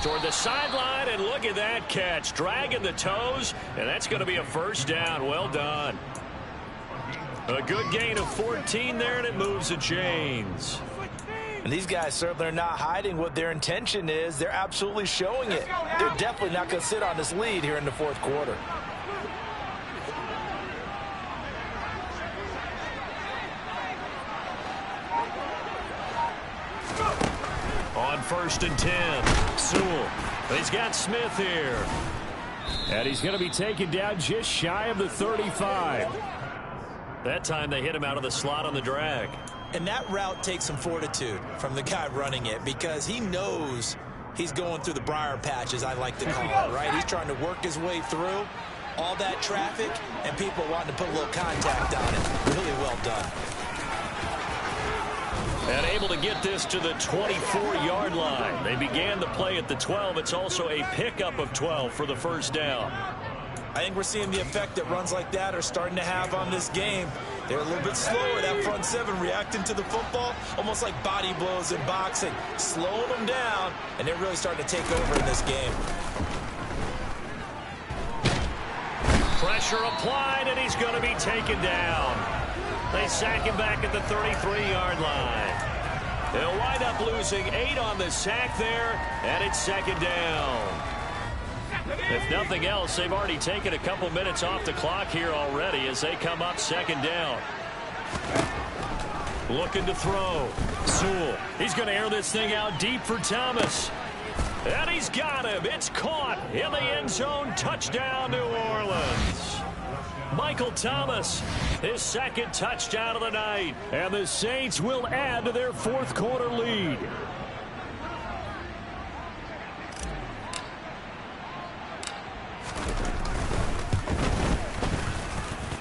Toward the sideline, and look at that catch. Dragging the toes, and that's going to be a first down. Well done. A good gain of 14 there, and it moves the chains. And these guys certainly are not hiding what their intention is. They're absolutely showing it. They're definitely not going to sit on this lead here in the 4th quarter. On 1st and 10, Sewell. He's got Smith here. And he's going to be taken down just shy of the 35. That time they hit him out of the slot on the drag. And that route takes some fortitude from the guy running it, because he knows he's going through the briar patch, as I like to call it, right? He's trying to work his way through all that traffic and people wanting to put a little contact on it. Really well done. And able to get this to the 24-yard line. They began the play at the 12. It's also a pickup of 12 for the first down. I think we're seeing the effect that runs like that are starting to have on this game. They're a little bit slower, that front seven, reacting to the football, almost like body blows in boxing, slowing them down, and they're really starting to take over in this game. Pressure applied, and he's going to be taken down. They sack him back at the 33-yard line. They'll wind up losing 8 on the sack there, and it's 2nd down. If nothing else, they've already taken a couple minutes off the clock here already as they come up 2nd down. Looking to throw. Sewell. He's going to air this thing out deep for Thomas. And he's got him. It's caught in the end zone. Touchdown, New Orleans. Michael Thomas, his 2nd touchdown of the night. And the Saints will add to their 4th quarter lead.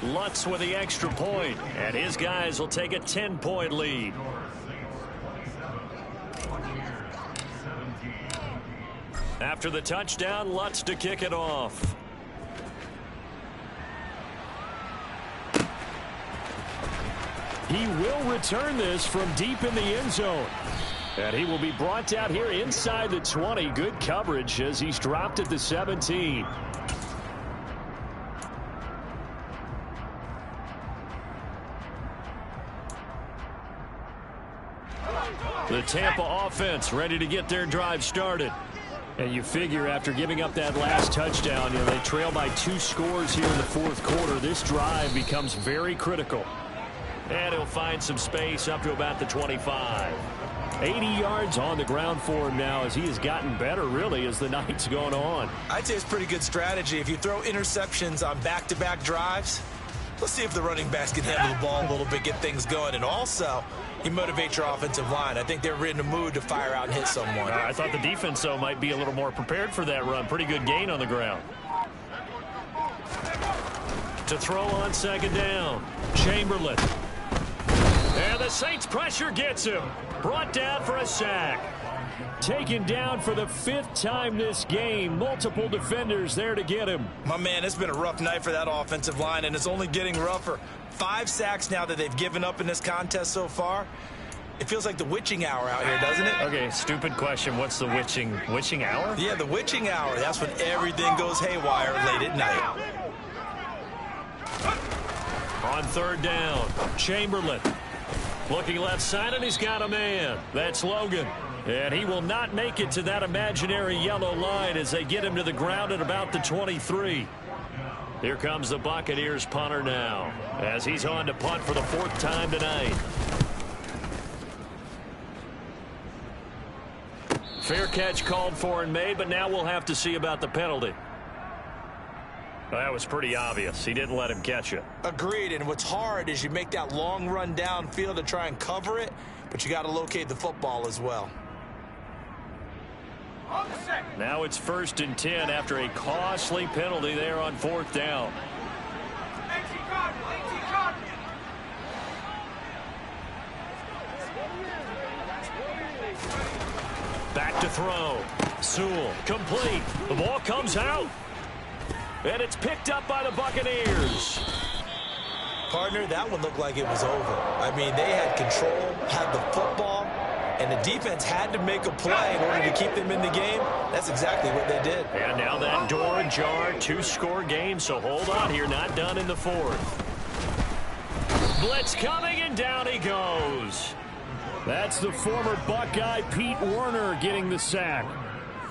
Lutz with the extra point, and his guys will take a 10-point lead. After the touchdown, Lutz to kick it off. He will return this from deep in the end zone. And he will be brought down here inside the 20. Good coverage as he's dropped at the 17. The Tampa offense ready to get their drive started. And you figure after giving up that last touchdown, they trail by 2 scores here in the 4th quarter. This drive becomes very critical. And he'll find some space up to about the 25. 80 yards on the ground for him now as he has gotten better, really, as the night's gone on. I'd say it's pretty good strategy. If you throw interceptions on back-to-back drives, let's see if the running backs can handle the ball a little bit, get things going. And also, you motivate your offensive line. I think they're in a mood to fire out and hit someone. I thought the defense, though, might be a little more prepared for that run. Pretty good gain on the ground. To throw on 2nd down, Chamberlain. And the Saints pressure gets him. Brought down for a sack. Taken down for the 5th time this game. Multiple defenders there to get him. My man, it's been a rough night for that offensive line, and it's only getting rougher. 5 sacks now that they've given up in this contest so far. It feels like the witching hour out here, doesn't it? Okay, stupid question. What's the witching hour? Yeah, the witching hour. That's when everything goes haywire late at night. On 3rd down, Chamberlain. Looking left side, and he's got a man. That's Logan. And he will not make it to that imaginary yellow line as they get him to the ground at about the 23. Here comes the Buccaneers punter now as he's on to punt for the 4th time tonight. Fair catch called for and made, but now we'll have to see about the penalty. That was pretty obvious. He didn't let him catch it. Agreed, and what's hard is you make that long run downfield to try and cover it, but you got to locate the football as well. Now it's 1st and 10 after a costly penalty there on 4th down. 18 Cardinals, 18 Cardinals. Back to throw. Sewell, complete. The ball comes out. And it's picked up by the Buccaneers. Partner, that one looked like it was over. I mean, they had control, had the football, and the defense had to make a play in order to keep them in the game. That's exactly what they did. And now that door ajar, 2-score game, so hold on here, not done in the 4th. Blitz coming, and down he goes. That's the former Buckeye Pete Werner getting the sack.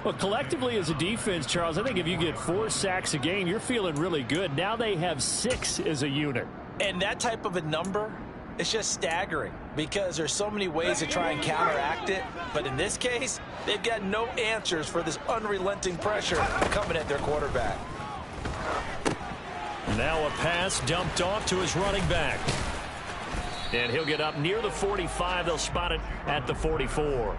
Well, collectively as a defense, Charles, I think if you get 4 sacks a game, you're feeling really good. Now they have 6 as a unit. And that type of a number, it's just staggering because there's so many ways to try and counteract it. But in this case, they've got no answers for this unrelenting pressure coming at their quarterback. Now a pass dumped off to his running back. And he'll get up near the 45. They'll spot it at the 44.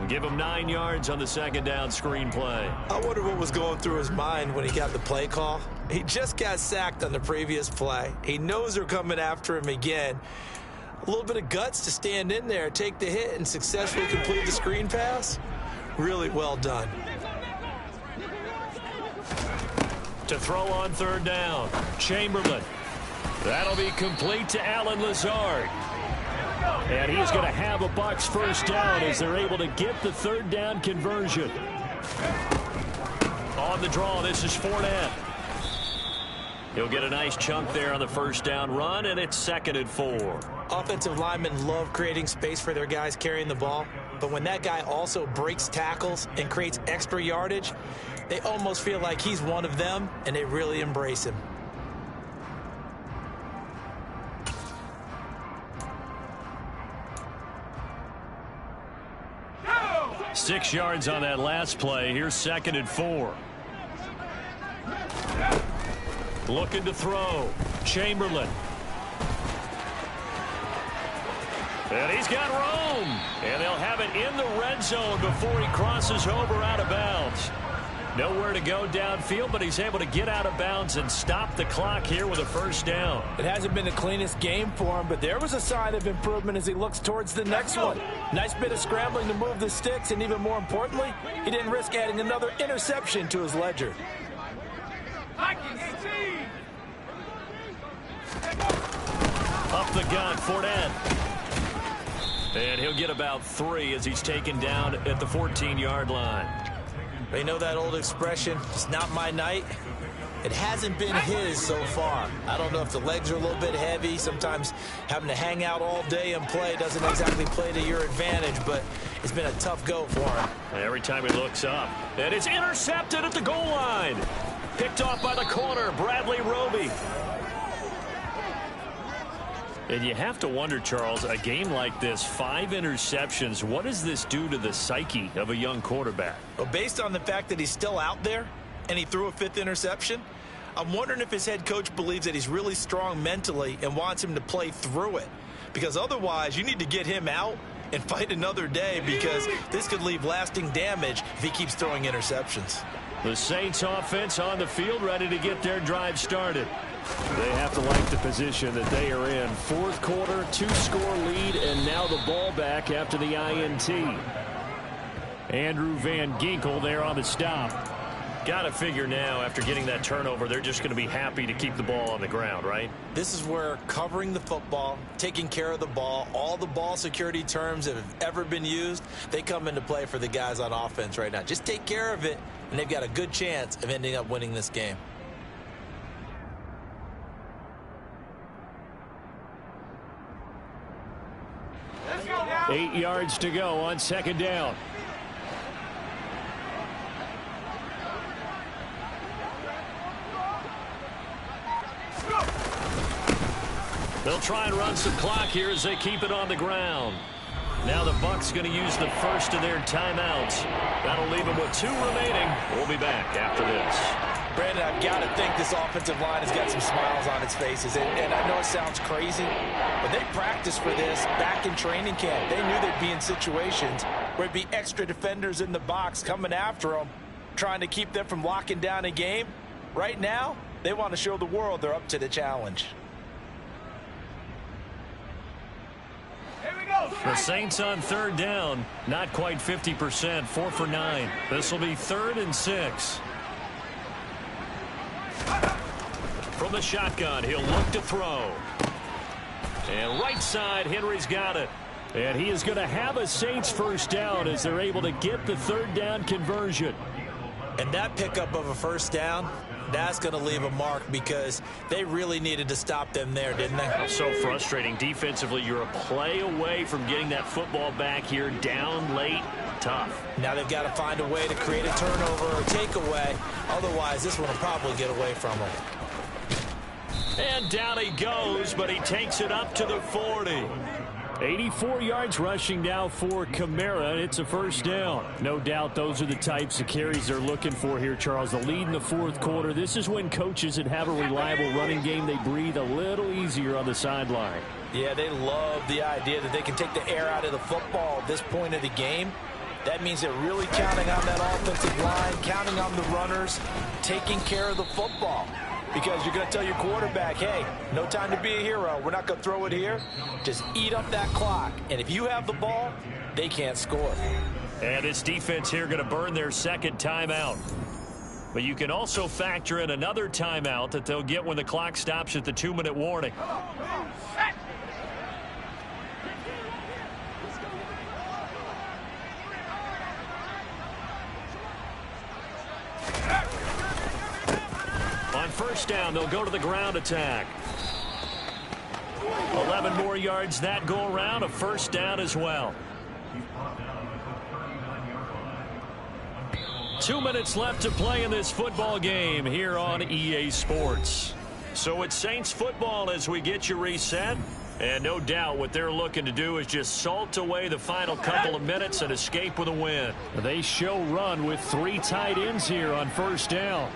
Give him 9 yards on the 2nd down screen play. I wonder what was going through his mind when he got the play call. He just got sacked on the previous play. He knows they're coming after him again. A little bit of guts to stand in there, take the hit, and successfully complete the screen pass. Really well done. To throw on 3rd down, Chamberlain. That'll be complete to Allen Lazard. And he's going to have a Bucs 1st down as they're able to get the 3rd down conversion. On the draw, this is Fournette. He'll get a nice chunk there on the 1st down run, and it's 2nd and 4. Offensive linemen love creating space for their guys carrying the ball, but when that guy also breaks tackles and creates extra yardage, they almost feel like he's one of them, and they really embrace him. 6 yards on that last play. Here's 2nd and 4. Looking to throw. Chamberlain. And he's got room. And they'll have it in the red zone before he crosses over out of bounds. Nowhere to go downfield, but he's able to get out of bounds and stop the clock here with a 1st down. It hasn't been the cleanest game for him, but there was a sign of improvement as he looks towards the next one. Nice bit of scrambling to move the sticks, and even more importantly, he didn't risk adding another interception to his ledger. Up the gun, Fournette. And he'll get about 3 as he's taken down at the 14-yard line. They know that old expression, it's not my night. It hasn't been his so far. I don't know if the legs are a little bit heavy. Sometimes having to hang out all day and play doesn't exactly play to your advantage, but it's been a tough go for him. And every time he looks up, and it's intercepted at the goal line. Picked off by the corner, Bradley Roby. And you have to wonder, Charles, a game like this, 5 interceptions, what does this do to the psyche of a young quarterback? Well, based on the fact that he's still out there and he threw a 5th interception, I'm wondering if his head coach believes that he's really strong mentally and wants him to play through it. Because otherwise, you need to get him out and fight another day, because this could leave lasting damage if he keeps throwing interceptions. The Saints offense on the field, ready to get their drive started. They have to like the position that they are in. 4th quarter, 2-score lead, and now the ball back after the INT. Andrew Van Ginkel there on the stop. Got to figure now, after getting that turnover, they're just going to be happy to keep the ball on the ground, right? This is where covering the football, taking care of the ball, all the ball security terms that have ever been used, they come into play for the guys on offense right now. Just take care of it, and they've got a good chance of ending up winning this game. Let's go now. 8 yards to go on 2nd down. They'll try and run some clock here as they keep it on the ground. Now the Bucs going to use the first of their timeouts. That'll leave them with 2 remaining. We'll be back after this. Brandon, I've got to think this offensive line has got some smiles on its faces. And I know it sounds crazy, but they practiced for this back in training camp. They knew they'd be in situations where it'd be extra defenders in the box coming after them. trying to keep them from locking down a game. Right now, they want to show the world they're up to the challenge. Here we go. The Saints on third down, not quite 50%, 4 for 9. This will be 3rd and 6. From the shotgun, he'll look to throw. And right side, Henry's got it. And he is going to have a Saints first down as they're able to get the third down conversion. And that pickup of a first down, that's going to leave a mark because they really needed to stop them there, didn't they? So frustrating. Defensively, you're a play away from getting that football back here down late. Tough. Now they've got to find a way to create a turnover or takeaway. Otherwise, this one will probably get away from them. And down he goes, but he takes it up to the 40. 84 yards rushing now for Kamara. It's a first down. No doubt those are the types of carries they're looking for here, Charles. The lead in the fourth quarter. This is when coaches that have a reliable running game, they breathe a little easier on the sideline. Yeah, they love the idea that they can take the air out of the football at this point of the game. That means they're really counting on that offensive line, counting on the runners, taking care of the football. Because you're going to tell your quarterback, hey, no time to be a hero. We're not going to throw it here. Just eat up that clock. And if you have the ball, they can't score. And this defense here going to burn their second timeout. But you can also factor in another timeout that they'll get when the clock stops at the 2-minute warning. On first down, they'll go to the ground attack. 11 more yards that go around, a first down as well. 2 minutes left to play in this football game here on EA Sports. So it's Saints football as we get you reset. And no doubt what they're looking to do is just salt away the final couple of minutes and escape with a win. They show run with 3 tight ends here on first down.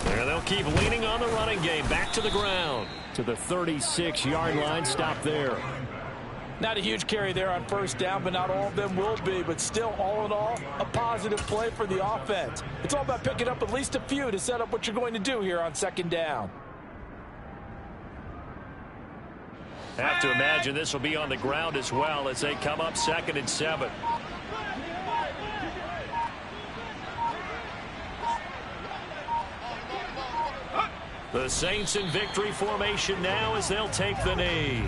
And they'll keep leaning on the running game. Back to the ground. To the 36-yard line. Stop there. Not a huge carry there on first down, but not all of them will be. But still, all in all, a positive play for the offense. It's all about picking up at least a few to set up what you're going to do here on second down. Have to imagine this will be on the ground as well as they come up 2nd and 7. The Saints in victory formation now as they'll take the knee.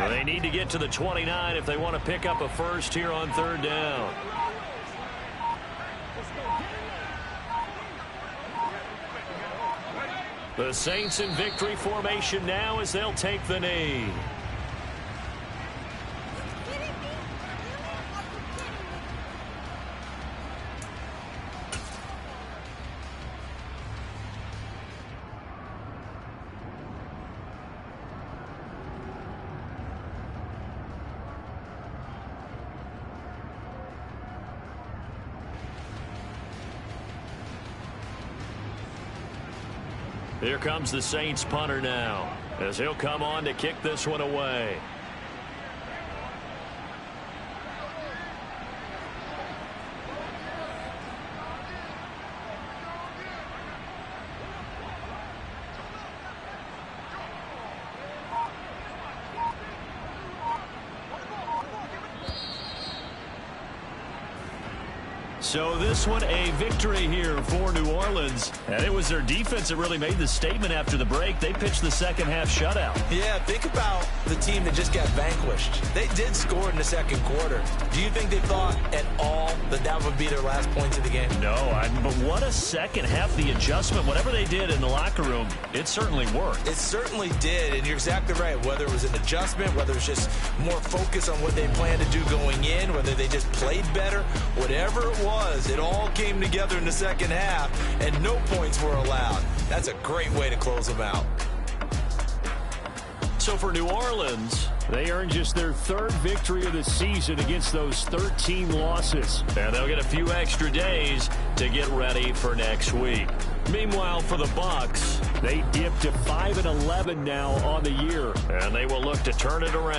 They need to get to the 29 if they want to pick up a first here on third down. The Saints in victory formation now as they'll take the knee. Here comes the Saints punter now as he'll come on to kick this one away. So this one a victory here for New Orleans. And it was their defense that really made the statement after the break. They pitched the second half shutout. Yeah, think about the team that just got vanquished. They did score in the second quarter. Do you think they thought at all that that would be their last points of the game? No, but what a second half. The adjustment, whatever they did in the locker room, it certainly worked. It certainly did, and you're exactly right. Whether it was an adjustment, whether it was just more focus on what they planned to do going in, whether they just played better, whatever it was, it all came together in the second half, and no points were allowed. That's a great way to close them out. So for New Orleans, They earned just their 3rd victory of the season against those 13 losses. And they'll get a few extra days to get ready for next week. Meanwhile, for the Bucs, they dipped to 5-11 now on the year. And they will look to turn it around.